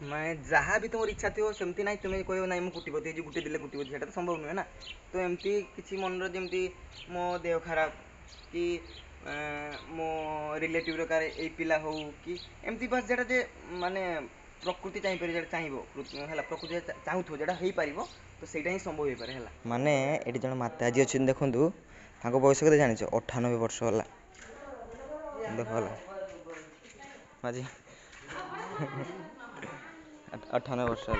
मैं जहाँ भी तुम इच्छा थी सेमती ना तुम्हें कह ना मुझे कुटीपति जो गुटे दिले कुटीपति से संभव नुहे ना। तो एमती किसी मन जमी मो देह खराब कि मो रिलेटिव कार ए पिला हो कि एमती बस जेटा जे माने प्रकृति चाहिए चाहिए प्रकृति चाहूथ जो हो पार तो सहीटा ही संभव हो पारे है माने ये जन माताजी अच्छे देखूँ बयस के जान 98 वर्ष है देख माझी 98 वर्ष है।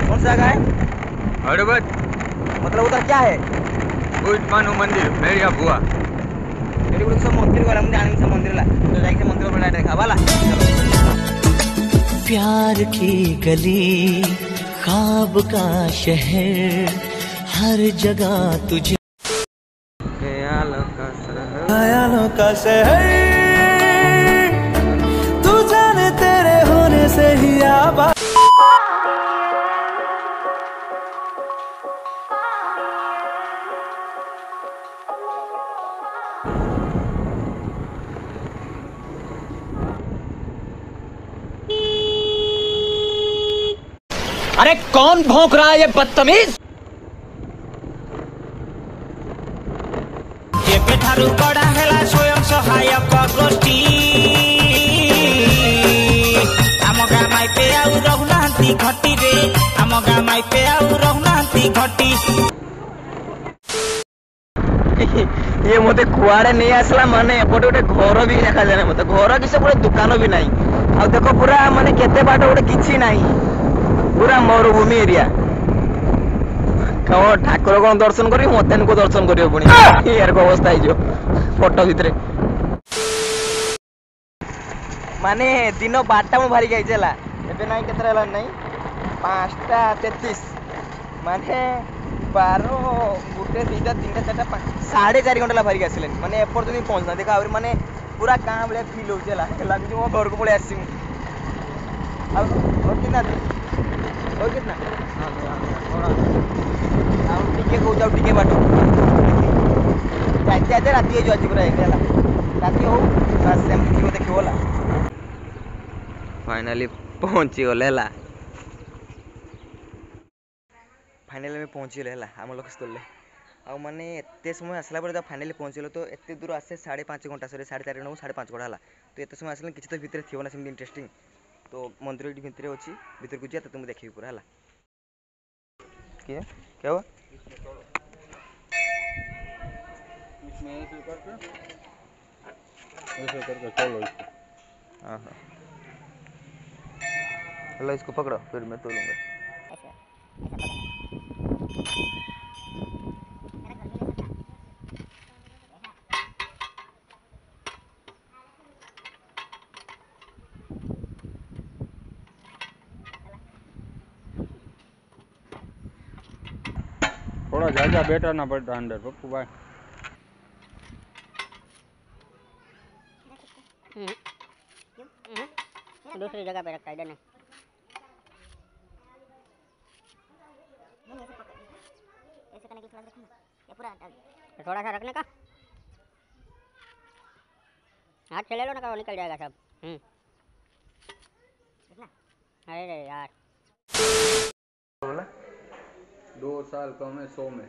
कौन सा जगह है? हरबत मतलब उधर क्या है? मानो मंदिर मेरिया बुआ मेरी बोले सब मंदिर वाला मुझे आने से मंदिर ला तो जाके मंदिर पर देखा वाला। प्यार की गली ख्वाब का शहर हर जगह तुझे ख्यालों का शहर तू जाने तेरे होने से ही आबाद। अरे कौन भौंक रहा है ये बदतमीज? ଠାରୁ କଡ଼ା ହେଲା ସ୍ୱୟଂ ସହାୟକ ଗୋଷ୍ଠୀ ଆମ ଗାଁ ମାଇପେ ଆଉ ରହୁନାହାନ୍ତି ଘଟିରେ ଆମ ଗାଁ ମାଇପେ ଆଉ ରହୁନାହାନ୍ତି ଘଟି। ये मते कुआड़े नहीं आसला माने एपटे गोटे घर भी देखा जाए मते घर कि सब दुकान भी नहीं आ देखो पूरा माने केते बाट गोटे किछि नहीं पूरा मरुभूमि एरिया कहो ठाकुर कौन दर्शन करी मते को दर्शन करियो पुणी यार को अवस्था हो फोटो भितर माने दिन 12टा मु भारी गई चला एबे नहीं केतरा हला नहीं 5:33 माने 12 गुटे 2टा 3टा 4टा 4.5 घंटा भारी आसिले माने एपर जमी पहुंचना देखा और माने पूरा गाँ भाया फिल हो लगे मो घर को पलि आसी और कितना और कितना टिके कौ जाऊ टिके बाट जाते जाते राति हो आज पूरा है राति हो सेमती देखो गला फाइनाली पहुंची गले है फाइनाली में पहुंची गले आम लक्ष्यस्थल आ माने एत समय आसला जब फाइनाली पहुंचल तो एत दूर आसे 5.5 घंटा सॉरी 4.5 घंटा 5.5 घंटा है तो एत समय आसले किसी तो भितर थी ना सेमती इंटरेस्टिंग तो मंदिर ये भितर अच्छी भितर को जाए तो तुम देखिए पूरा है क्या हुआ हेलो इसको पकड़ो फिर मैं तोलूंगा। थोड़ा ज़्यादा बैठा ना पड़ता अंदर पप्पू भाई। दूसरी जगह पे रखता है इधर नहीं ऐसे करने के थोड़ा रखना या पूरा थोड़ा सा रखने का हाथ चले लो ना करो निकल जाएगा सब। अरे यार 2 साल कम है 100 में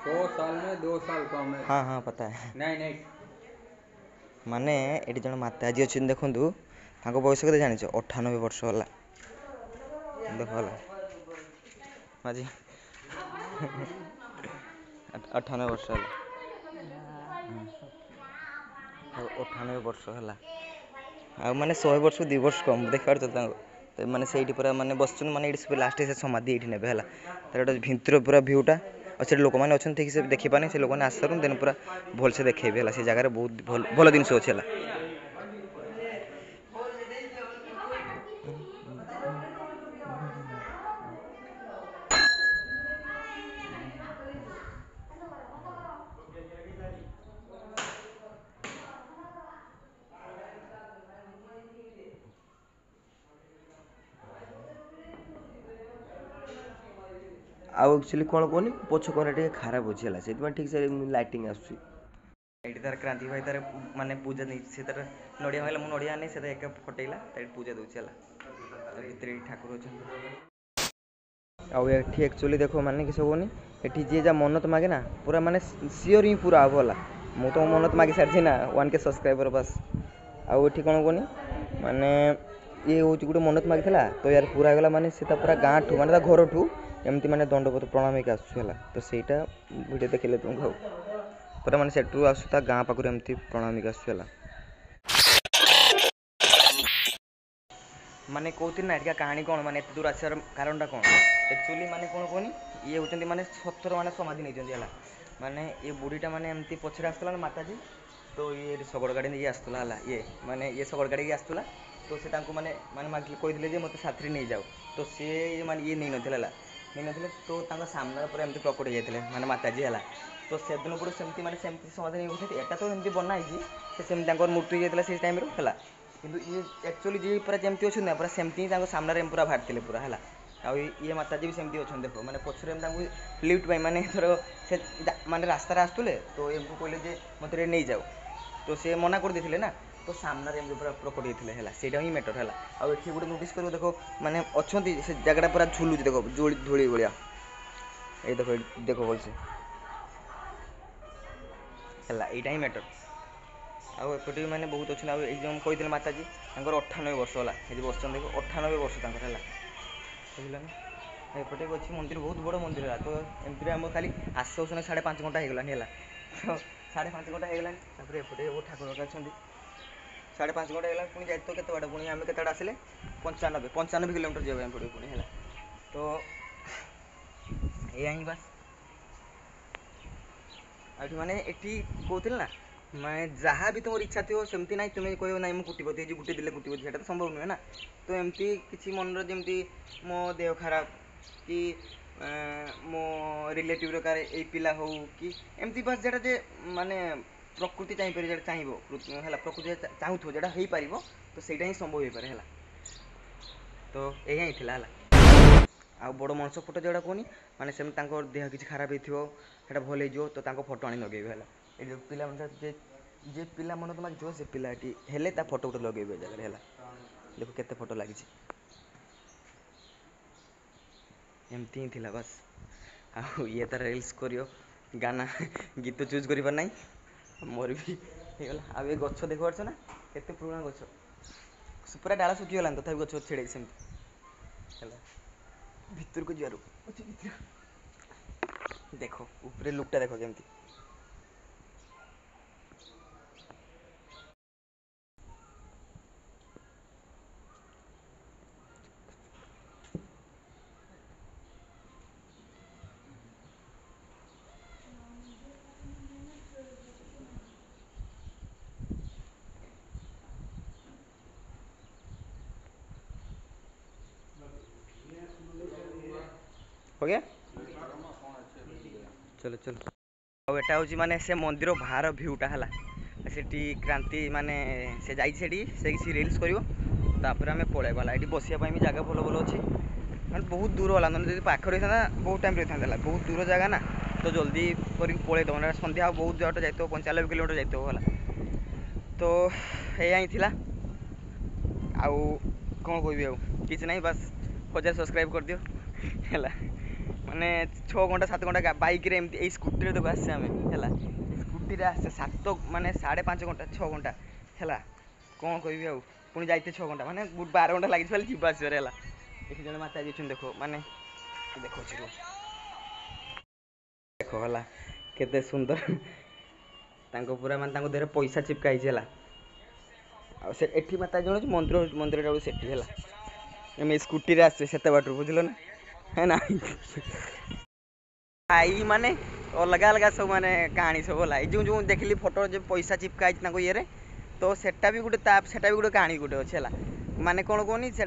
100 साल में 2 साल कम है। हाँ हाँ पता है नहीं माने ये जन माताजी अच्छे देखूँ बयस के जान 98 वर्ष है देख माझी 98 वर्ष है 98 वर्ष है आ माने 100 वर्ष 2 वर्ष कम देख पार माने से पूरा माने बस माने लास्ट से समाधि ये ने तर भितर पूरा भ्यूटा और से लोक मैंने अच्छे ठीक से देखी पाने से लोक मैंने आस देन पूरा भलसे देखेबे है से जगह बहुत भल जिन अच्छे। आउ एक्चुअली कौन कहनी पछ करा टे खराब अच्छी है से ठीक से लाइटिंग आसूँ ये तार क्रांति भाई तार माने पूजा नहीं से तार नड़िया भाई मुझे नड़िया नहीं से एक फटेला पूजा दूसरी है भितर ठाकुर अच्छा आठी एक्चुअली देख माने कि सब कहनी ये जी जहाँ मन्नत मागे ना पूरा माने सियोर ही पूरा हम है मुझे तो मन्नत मागी सारी ना 1K सब्सक्राइबर बस आउ ये कौन कहनी माने ये हूँ गोटे मन्नत मागी तो यार पूरा होगा माने से पूरा गाँ ठू माने घर ठू एमती माने दंडपत प्रणाम होकर आसूला तो सहीटा वीडियो देखिले तुमको पूरा माने सेठू आसू ता गाँ पाखु एमती प्रणाम होकर आसूला माने कहते ना एटिका कहानी कौन माने एत दूर आसार कारणटा कौन एक्चुअली माने कौन कहनी ये होती माने सतर माने समाधि नहीं है माने ये बुढ़ीटा माने एमती पछरे आसला माताजी तो ये शगड़ गाड़ी नहीं आसला ये माने ये शगड़ गाड़ी आसला तो से माने माने मागिले कहते जे मत साथी नहीं जाओ तो सी माने ये नहीं नथिला तो सामने पूरा एमती प्रकट हो जाते माने माताजी है तो से दिन पूरा सेमती माने सेमती समाधान नहीं होती एटा तो एमती बनाई से मूर्ति जाता से टाइम है किंतु ये एक्चुअली जी पूरा जमती अच्छे ना पूरा सेमती ही सामने पूरा बाहर पूरा है ये माताजी भी सेमती अच्छा देख मैंने पचर लिफ्ट पाई माने थोर से माने रास्ता आसुले तो एमको कहले जे मत नहीं जाओ तो से मना कर देते ना तो सामने एमती पूरा प्रकट होते है ସେଇଟା ही मैटर है आउ गोटे नोटिस कर देख माने अच्छा से जगह पूरा झुलुच देख धूली भाया ये देख देख भलसे है यहाँ ही मैटर आउटे मैंने बहुत अच्छे जो कही माताजी 98 वर्ष है ये बस देख 98 वर्ष है बुझल एपटे अच्छी मंदिर बहुत बड़ मंदिर है तो एमती आम खाली आस 5.5 घंटा हो गलानी है तो 5.5 घंटा हो गलानी एपटे ठाकुर अच्छा 5.5 घंटा है पुणी जाए तो केत बाट पुणी आम केत आसे 95 किलोमीटर जाए पड़े पुणी है तो यही बस आठ माने एटी कहते ना मैं जहाँ भी तुम इच्छा थो सेमती ना तुम्हें कह ना मुझे कुटीपति जो गुटे दिले कुटीपति से तो संभव नुहे ना तो एमती किसी मन जमी मो देह खराब कि मो रिलेटिव कार ये पिला हो कि एमती बस जेटा जे माने प्रकृति चाहिए जो चाहिए है प्रकृति चाहूथ जो हो पार तो सहीटा ही संभव हो पाए है तो यही ही थी आ बड़ मनुष्य फोटो जोड़ा कहनी माने से देह किसी खराब होता भल हो तो फोटो आनी लगे है ये पिला जे पिला मन तो मागिथ से पिलाटी हेले ता फोटो गोटे लगे जगह है देखो केते फोटो लगी एमती ही थिला बस आ ये तार रील्स करियो गाना गीत चूज कर पार नहीं मोर भी होगा आ ये गछ देख पार्छ ना केते पुराना गछ पूरा डाला सुखीगला तथा गछ छेड़े सेमती है भितर को जारू देखो ऊपर लुकटा देखो केमती हो गया चलो चलो और एटा हूँ माने से मंदिर बाहर भ्यूटा है सेठी क्रांति माने से जाई से रील्स करियो तापर आम पलैगला ये बसिया भी जगह भल भल अच्छी मैंने बहुत दूर वाला ना पाख रही था बहुत टाइम रही था बहुत दूर जगह ना तो जल्दी कर पलैद ना सन्ध्या बहुत जट जाइए 95 किलोमीटर जाइए है तो यही ही थी आउ कौन कह कि ना बस 1000 सब्सक्राइब कर दियो है माने 6 घंटा 7 घंटा बाइक रे एमती स्कूटी देखो आसे आम है स्कूटी आसे 7 माने 5.5 घंटा 6 घंटा है कौन कह पुणी जाइए 6 घंटा माने 12 घंटा लगी जीवा आसबार है एक जन माता जी देखो माने देखो देखो है केते सुंदर पूरा माने देह पैसा चिपकाई है से एठी माता जन मंदिर मंदिर सेठी है एम स्कूटी आसे से बाटर बुझल ना है ना आई माने अलग अलग सब माने कहानी सब है जो जो देखली फोटो जो पैसा चिपका ये तो सेटा भी गोटे सेटा भी गोटे कहानी गोटे अच्छे है माने कौन कहनी से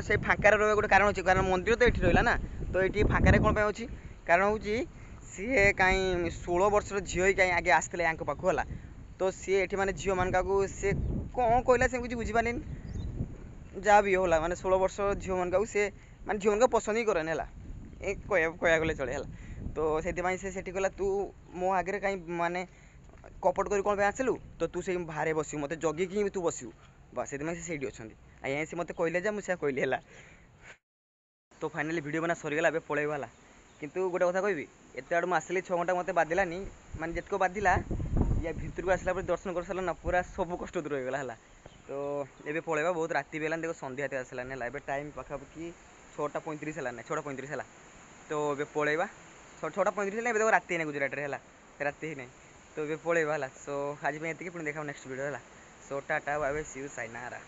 से फाँकार रहा गोटे कारण अच्छे कारण मंदिर तो ये रहा ना तो ये फाँकार कौन अच्छी कारण हूँ सी कहीं 16 वर्षर झील ही कहीं आगे आसते यहाँ पाखु है तो सी ये माने झील मान सी कौन कहला से कुछ बुझीपारे जहाँ भी होला माने 16 वर्ष झील मान से माने झील मान पसंद ही करेन है କହିବାକୁ ଗଲେ ଚଳେ ହେଲା। ତ ସେଥିପାଇଁ ସେ ସେଠି କହିଲା ତୁ ମୋ ଆଗରେ କାହିଁ ମାନେ କପଟ କରି କ'ଣ ପାଇଁ ଆସିଲୁ, ତ ତୁ ସେଇ ବାହାରେ ବସିବୁ, ମୋତେ ଜଗିକି ହିଁ ତୁ ବସିବୁ ବାସ୍, ସେଥିପାଇଁ ସେ ସେଇଠି ଅଛନ୍ତି। ଆଜ୍ଞା ସେ ମୋତେ କହିଲେ ଯେ ମୁଁ ସେୟା କହିଲି ହେଲା। ତ ଫାଇନାଲି ଭିଡ଼ିଓ ବନା ସରିଗଲା, ଏବେ ପଳେଇବା ହେଲା। କିନ୍ତୁ ଗୋଟେ କଥା କହିବି, ଏତେ ଆଡ଼ୁ ମୁଁ ଆସିଲି 6 ଘଣ୍ଟା ମୋତେ ବାଧିଲାନି, ମାନେ ଯେତିକ ବାଧିଲା ୟା ଭିତରକୁ ଆସିଲା ପରେ ଦର୍ଶନ କରିସାରିଲା ନା ପୁରା ସବୁ କଷ୍ଟ ଦୂର ହେଇଗଲା ହେଲା। ତ ଏବେ ପଳେଇବା, ବହୁତ ରାତି ବି ହେଲାନି, ଦେଖ ସନ୍ଧ୍ୟା ଏତେ ଆସିଲାନି ହେଲା। ଏବେ ଟାଇମ୍ ପାଖାପାଖି 6:35 ହେଲାନି, 6:35 ହେଲା। ତ ଏବେ ପଳେଇବା, 6:35 ହେଲା। ଏବେ ଦେଖ ରାତି ହେଇନାହିଁ ଗୁଜୁରାଟରେ ହେଲା, ରାତି ହେଇନାହିଁ। ତ ଏବେ ପଳେଇବା ହେଲା। ସୋ ଆଜି ପାଇଁ ଏତିକି, ପୁଣି ଦେଖାବ ନେକ୍ସଟ ଭିଡ଼ିଓ ହେଲା। So tata bye bye, see you ସାଇନାରା।